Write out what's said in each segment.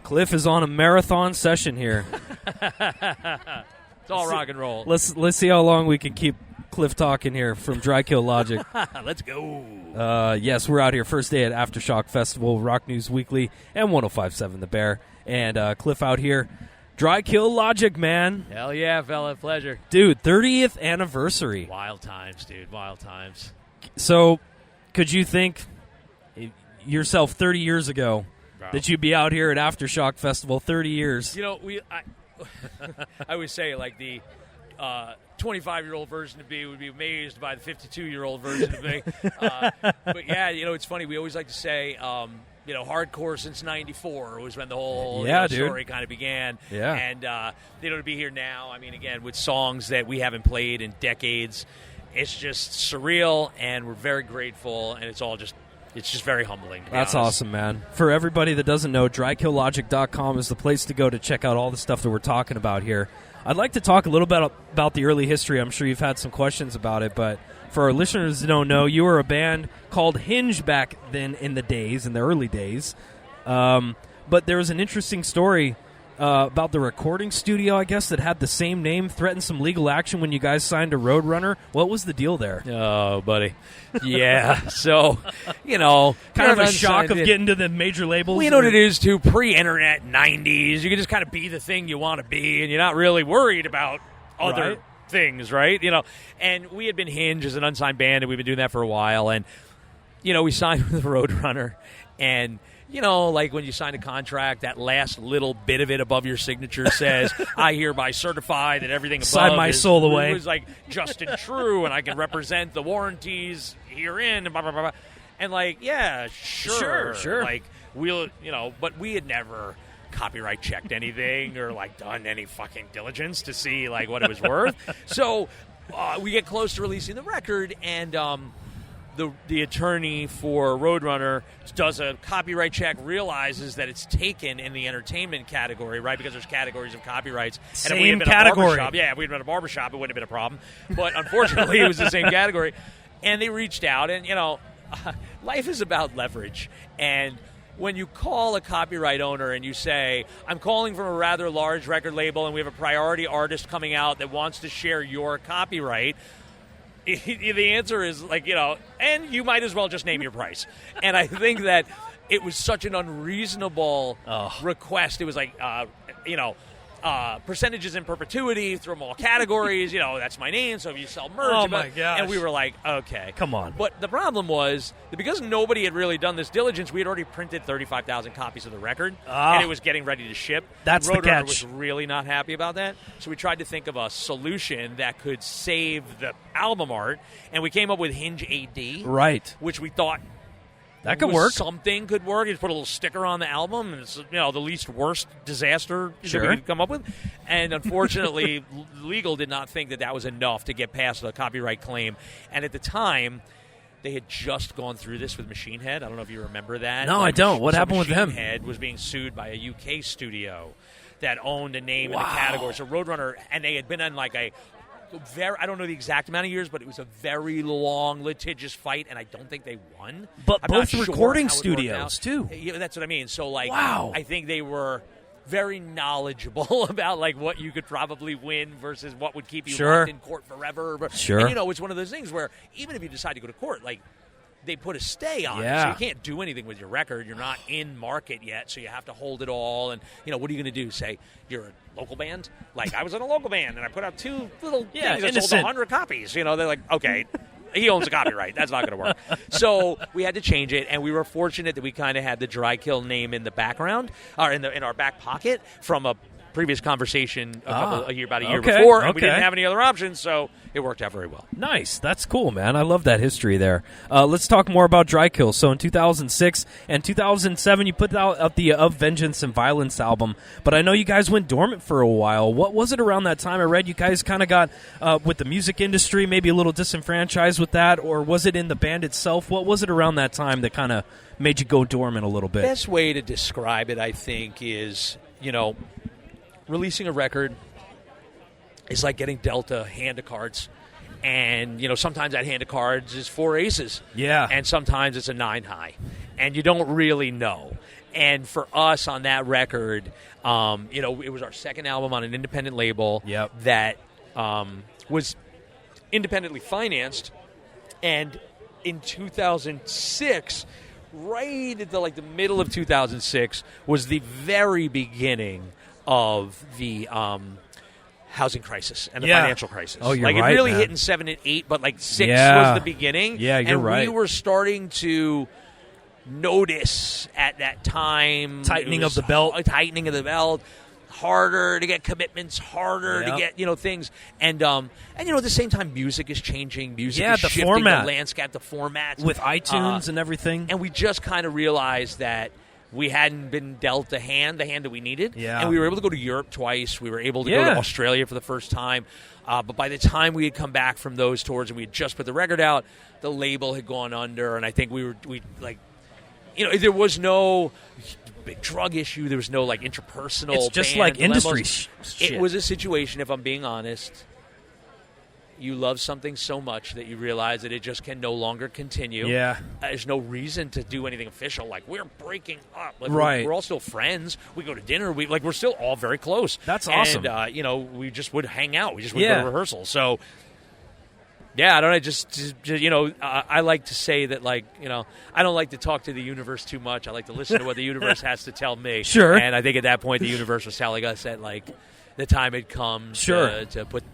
Cliff is on a marathon session here. It's all rock and roll. Let's see how long we can keep Cliff talking here from Dry Kill Logic. Let's go. Yes, we're out here first day at Aftershock Festival, Rock News Weekly, and 105.7 The Bear. And Cliff out here. Dry Kill Logic, man. Hell yeah, fella. Pleasure. Dude, 30th anniversary. Wild times, dude. Wild times. So, could you think yourself 30 years ago that you'd be out here at Aftershock Festival 30 years? You know, I always say, like, the 25-year-old version of me would be amazed by the 52-year-old version of me. But, yeah, you know, it's funny. We always like to say, you know, hardcore since '94 was when the whole story kind of began. Yeah. And, you know, to be here now, I mean, again, with songs that we haven't played in decades, it's just surreal, and we're very grateful, and it's just very humbling. That's awesome, man. For everybody that doesn't know, drykilllogic.com is the place to go to check out all the stuff that we're talking about here. I'd like to talk a little bit about the early history. I'm sure you've had some questions about it, but for our listeners who don't know, you were a band called Hinge back then in the early days. But there was an interesting story about the recording studio, I guess, that had the same name, threatened some legal action when you guys signed to Roadrunner. What was the deal there? Oh, buddy. Yeah. So, you know, kind of a shock of getting to the major labels. Well, you know what it is, too? Pre-internet 90s, you can just kind of be the thing you want to be, and you're not really worried about other things, right? You know, and we had been Hinge as an unsigned band, and we've been doing that for a while, and, you know, we signed with Roadrunner, and you know, like when you sign a contract, that last little bit of it above your signature says, I hereby certify that everything above sign my soul away. Was like just and true, and I can represent the warranties herein, and blah, blah, blah, blah. And like, yeah, sure. Like, we'll, you know, but we had never copyright checked anything or like done any fucking diligence to see like what it was worth. So we get close to releasing the record, and the attorney for Roadrunner does a copyright check, realizes that it's taken in the entertainment category, right? Because there's categories of copyrights. Same and if we had been category. A barbershop, if we had been a barbershop, it wouldn't have been a problem. But unfortunately, it was the same category. And they reached out, and, you know, life is about leverage. And when you call a copyright owner and you say, I'm calling from a rather large record label, and we have a priority artist coming out that wants to share your copyright, the answer is, like, you know, and you might as well just name your price. And I think that it was such an unreasonable request. It was like, you know, percentages in perpetuity through all categories. You know, that's my name, so if you sell merch. Oh, my gosh. And we were like, okay. Come on. But the problem was that because nobody had really done this diligence, we had already printed 35,000 copies of the record, and it was getting ready to ship. That's the catch. Roadrunner was really not happy about that, so we tried to think of a solution that could save the album art, and we came up with Hinge AD, right? Which we thought that could work. Something could work. You just put a little sticker on the album, and it's, you know, the least worst disaster that we could come up with. And unfortunately, legal did not think that was enough to get past the copyright claim. And at the time, they had just gone through this with Machine Head. I don't know if you remember that. No, I don't. What happened with them? Machine Head was being sued by a UK studio that owned a name in the category. So Roadrunner, and they had been on like a I don't know the exact amount of years, but it was a very long, litigious fight, and I don't think they won. But I'm both not recording sure studios, too. Yeah, that's what I mean. So, like, I think they were very knowledgeable about, like, what you could probably win versus what would keep you locked in court forever. Sure. And, you know, it's one of those things where even if you decide to go to court, like, they put a stay on it, so you can't do anything with your record. You're not in market yet, so you have to hold it all. And, you know, what are you going to do? Say you're a local band? Like, I was in a local band, and I put out 2 little things that sold 100 copies. You know, they're like, okay, he owns the copyright. That's not going to work. So we had to change it, and we were fortunate that we kind of had the Dry Kill name in the background, or in our back pocket from a previous conversation about a year before, and we didn't have any other options, so it worked out very well. Nice. That's cool, man. I love that history there. Let's talk more about Dry Kill. So in 2006 and 2007, you put out the Of Vengeance and Violence album, but I know you guys went dormant for a while. What was it around that time? I read you guys kind of got, with the music industry, maybe a little disenfranchised with that, or was it in the band itself? What was it around that time that kind of made you go dormant a little bit? The best way to describe it, I think, is, you know, releasing a record is like getting dealt a hand of cards. And, you know, sometimes that hand of cards is 4 aces. Yeah. And sometimes it's a 9 high. And you don't really know. And for us on that record, it was our second album on an independent label that was independently financed. And in 2006, right at the middle of 2006, was the very beginning of the housing crisis and the financial crisis. Oh, you're right, it really man. hit in 7 and 8, but 6 was the beginning. Yeah, you're right. And we were starting to notice at that time tightening of the belt, harder to get commitments, harder to get things, and at the same time, music is changing. Music is the shifting, format, the landscape, the formats with iTunes and everything. And we just kind of realized that we hadn't been dealt the hand that we needed. Yeah. And we were able to go to Europe twice. We were able to go to Australia for the first time. But by the time we had come back from those tours and we had just put the record out, the label had gone under, and I think there was no big drug issue. There was no interpersonal. It's just band industry dilemmas. shit. It was a situation, if I'm being honest, you love something so much that you realize that it just can no longer continue. Yeah. There's no reason to do anything official. We're breaking up. Right. We're all still friends. We go to dinner. We're still all very close. That's awesome. And, we just would hang out. We just would go to rehearsal. So, yeah, I don't know. I like to say that, I don't like to talk to the universe too much. I like to listen to what the universe has to tell me. Sure. And I think at that point, the universe was telling us that, the time had come to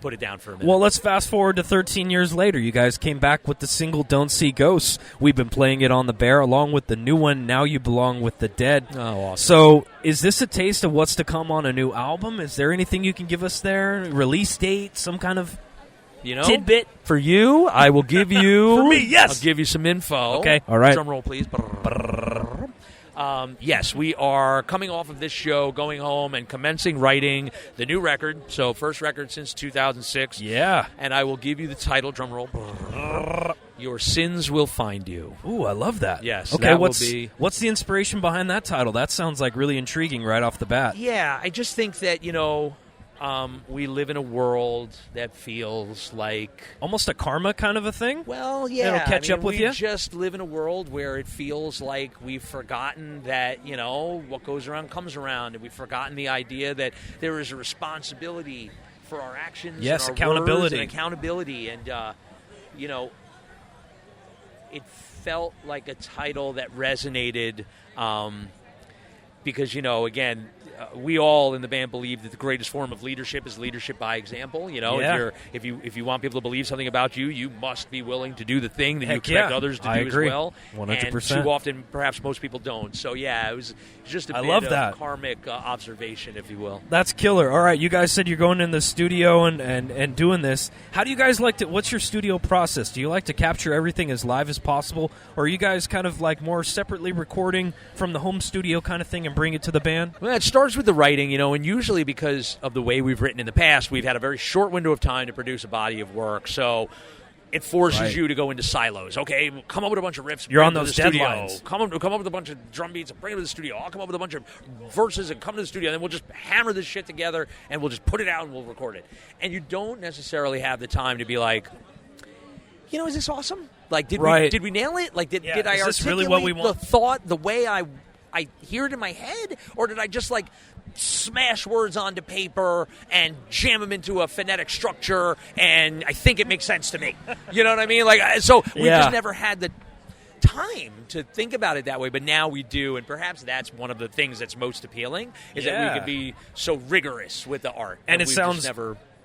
put it down for a minute. Well, let's fast forward to 13 years later. You guys came back with the single Don't See Ghosts. We've been playing it on the Bear along with the new one, Now You Belong with the Dead. Oh, awesome. So is this a taste of what's to come on a new album? Is there anything you can give us there? Release date? Some kind of tidbit? For you, I will give you... For me, yes. I'll give you some info. Okay, all right. Drum roll, please. Yes, we are coming off of this show, going home, and commencing writing the new record. So, first record since 2006. Yeah. And I will give you the title, drum roll. Your Sins Will Find You. Ooh, I love that. Yes. Okay, that what's the inspiration behind that title? That sounds really intriguing right off the bat. Yeah, I just think that, we live in a world that feels like... almost a karma kind of a thing? Well, yeah. It'll catch up with you? We just live in a world where it feels like we've forgotten that, what goes around comes around, and we've forgotten the idea that there is a responsibility for our actions and our accountability. words and accountability. And, it felt like a title that resonated because, again... we all in the band believe that the greatest form of leadership is leadership by example. If you want people to believe something about you, you must be willing to do the thing that you expect others to do as well. 100%. And too often, perhaps most people don't. So yeah, it was just a bit of karmic observation, if you will. That's killer. All right, you guys said you're going in the studio and doing this. How do you guys like to? What's your studio process? Do you like to capture everything as live as possible, or are you guys kind of more separately recording from the home studio kind of thing and bring it to the band? Well, it starts with the writing, and usually because of the way we've written in the past, we've had a very short window of time to produce a body of work. So it forces you to go into silos. Okay, come up with a bunch of riffs. You're on those deadlines. Studio. Come up with a bunch of drum beats and bring them to the studio. I'll come up with a bunch of verses and come to the studio, and then we'll just hammer this shit together and we'll just put it out and we'll record it. And you don't necessarily have the time to be like, is this awesome? Did we nail it? Did I articulate really what we want? The thought the way I hear it in my head, or did I just smash words onto paper and jam them into a phonetic structure and I think it makes sense to me? You know what I mean? So we just never had the time to think about it that way, but now we do, and perhaps that's one of the things that's most appealing is that we can be so rigorous with the art. And it sounds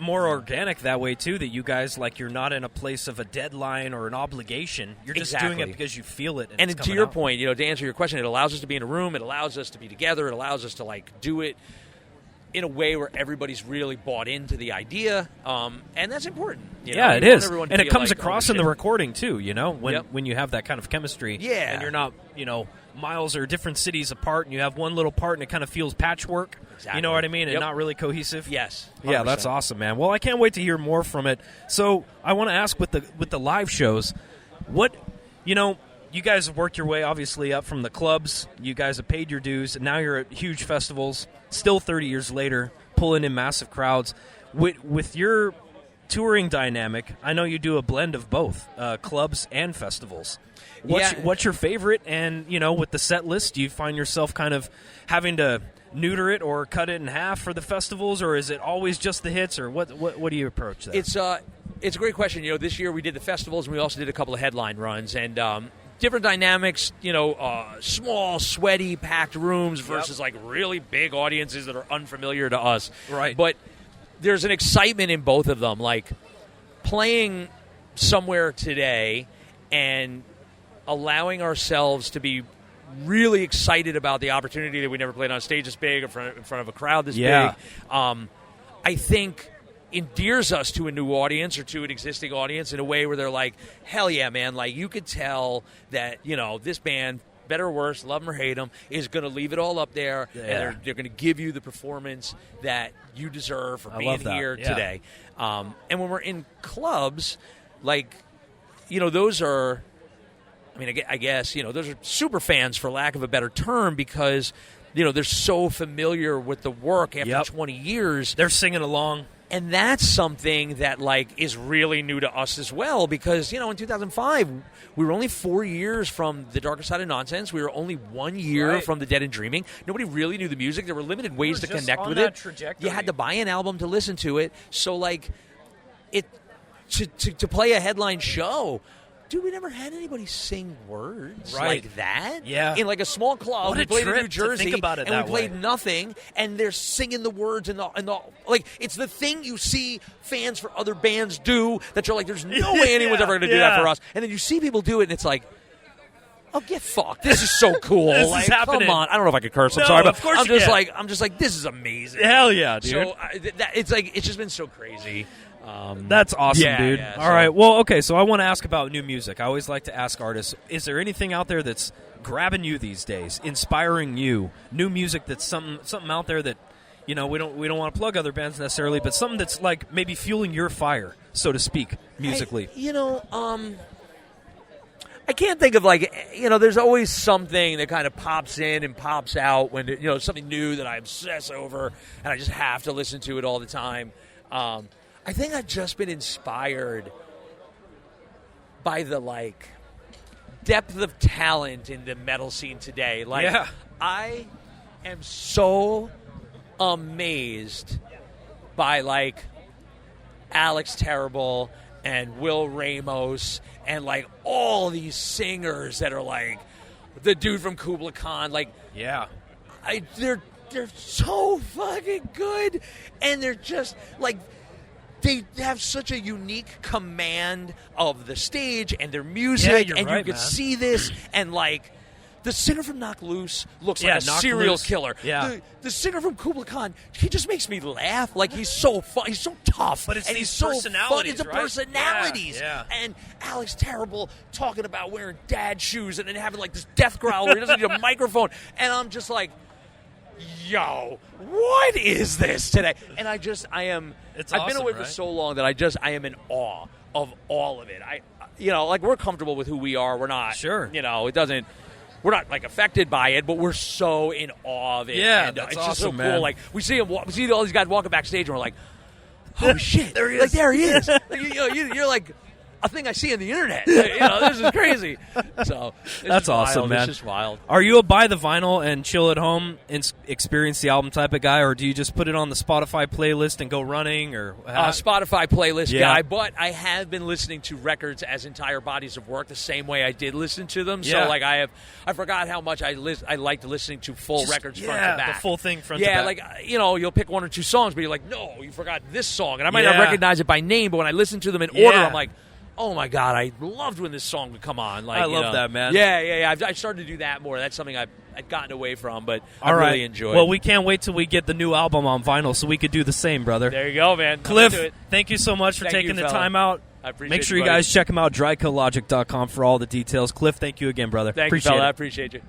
more organic that way too, that you guys you're not in a place of a deadline or an obligation. You're just doing it because you feel it. And to your point, to answer your question, it allows us to be in a room, it allows us to be together, it allows us to do it in a way where everybody's really bought into the idea, and that's important. It is, and it comes across in the recording too. When you have that kind of chemistry, and you're not miles or different cities apart, and you have one little part, and it kind of feels patchwork. Exactly. You know what I mean? And not really cohesive. Yes. 100%. Yeah, that's awesome, man. Well, I can't wait to hear more from it. So I want to ask with the live shows, what you guys have worked your way obviously up from the clubs. You guys have paid your dues, and now you're at huge festivals. Still 30 years later, pulling in massive crowds. With your touring dynamic, I know you do a blend of both, clubs and festivals. What's your favorite? And, with the set list, do you find yourself kind of having to neuter it or cut it in half for the festivals, or is it always just the hits, or what do you approach that? It's a great question. This year we did the festivals, and we also did a couple of headline runs, and different dynamics, small, sweaty, packed rooms versus like really big audiences that are unfamiliar to us. Right. But there's an excitement in both of them, like playing somewhere today and allowing ourselves to be really excited about the opportunity that we never played on stage this big in front of a crowd this big. I think endears us to a new audience or to an existing audience in a way where they're like, hell yeah, man, like you could tell that, this band, better or worse, love them or hate them, is going to leave it all up there, and they're going to give you the performance that you deserve for being here today. And when we're in clubs, like, those are, I guess, those are super fans, for lack of a better term, because, they're so familiar with the work after 20 years. They're singing along. And that's something that, like, is really new to us as well because, in 2005, we were only 4 years from The Darker Side of Nonsense. We were only 1 year from The Dead and Dreaming. Nobody really knew the music. There were limited ways to connect with it. You had to buy an album to listen to it. So, like, to play a headline show, dude, we never had anybody sing words like that. Yeah. In like a small club. What we played in New trip to Jersey, think about it and that we played way. nothing, and they're singing the words and the like. It's the thing you see fans for other bands do that you're like, there's no way anyone's ever going to do that for us. And then you see people do it, and it's like, oh, get fucked. This is so cool. This like, is happening. Come on. I don't know if I could curse. I'm No, sorry, but of course I'm you just can. like, this is amazing. Hell yeah, dude. So it's just been so crazy. That's awesome, dude. Yeah, All right. Well, okay, so I want to ask about new music. I always like to ask artists, is there anything out there that's grabbing you these days, inspiring you? New music that's something out there that, we don't want to plug other bands necessarily, but something that's like maybe fueling your fire, so to speak, musically. I can't think of there's always something that kind of pops in and pops out when, something new that I obsess over and I just have to listen to it all the time. I think I've just been inspired by the, depth of talent in the metal scene today. I am so amazed by, Alex Terrible and Will Ramos and, all these singers that are, the dude from Kubla Khan. They're so fucking good, and they're just, they have such a unique command of the stage and their music, and you can see this, and the singer from Knock Loose looks like a serial killer. Yeah. The singer from Kubla Khan, he just makes me laugh. He's so fun, he's so tough, but it's and these he's so personalities, fun. It's the right? personalities. Yeah. And Alex Terrible talking about wearing dad shoes and then having this death growl where he doesn't need a microphone, and I'm just like, yo, what is this today? And I've been away for so long that I am in awe of all of it. We're comfortable with who we are. We're not, we're not affected by it, but we're so in awe of it. Yeah, and, that's it's just awesome, so cool. man. We see all these guys walking backstage, and we're like, oh shit, there he is. There he is. You're like a thing I see on the internet. This is crazy. So that's awesome, wild. man. It's just wild. Are you a buy the vinyl and chill at home and experience the album type of guy, or do you just put it on the Spotify playlist and go running? Or Spotify playlist guy, but I have been listening to records as entire bodies of work the same way I did listen to them. So I forgot how much I liked listening to full records front to back. The full thing front to back. You'll pick one or two songs, but you're like, no, you forgot this song, and I might not recognize it by name, but when I listen to them in order, I'm like, oh my God, I loved when this song would come on. I love that, man. Yeah. I've started to do that more. That's something I've gotten away from, but I really enjoy. Well, we can't wait till we get the new album on vinyl so we could do the same, brother. There you go, man. Cliff, thank you so much for taking the time out. I appreciate it. Make sure you guys check him out, drykilllogic.com for all the details. Cliff, thank you again, brother. Thank you, fella. I appreciate you.